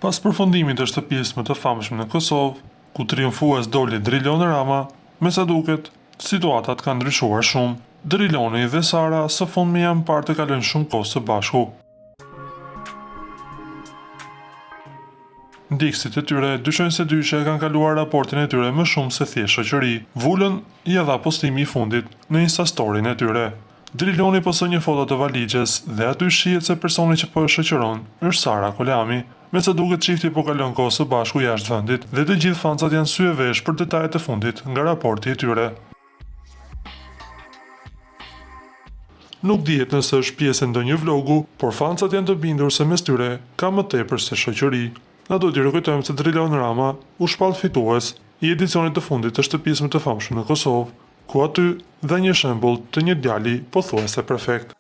Pas përfundimit të shtëpisë më të famshme në Kosovë, ku triumfues doli Drilon Rama, me sa duket, situatat kanë ndryshuar shumë. Driloni dhe Sara së fundmi janë parë të kalojnë shumë kohë së bashku. Ndikësit e tyre dyshojnë se dyshe kanë kaluar raportin e tyre më shumë se thjesht shoqëri. Vullën i dha postimi i fundit në Instastorin e tyre. Driloni poston një foto të valixhes dhe aty shihet se personi që po e shoqëron është Sara Kolami. Me sa duket çifti po kalon kohë së bashku jashtë vendit dhe të gjithë fancat janë sy e vesh për detajet e fundit nga raporti i tyre. Nuk dihet nëse është pjesë e ndonjë vlogu, por fancat janë të bindur se mes tyre ka më tepër se shoqëri. Na do t'i rikujtojmë se Drilon Rama u shpall fitues i edicionit të fundit të shtëpisë më të famshme në Kosovë, ku aty dha një shembull të një djali pothuajse perfekt.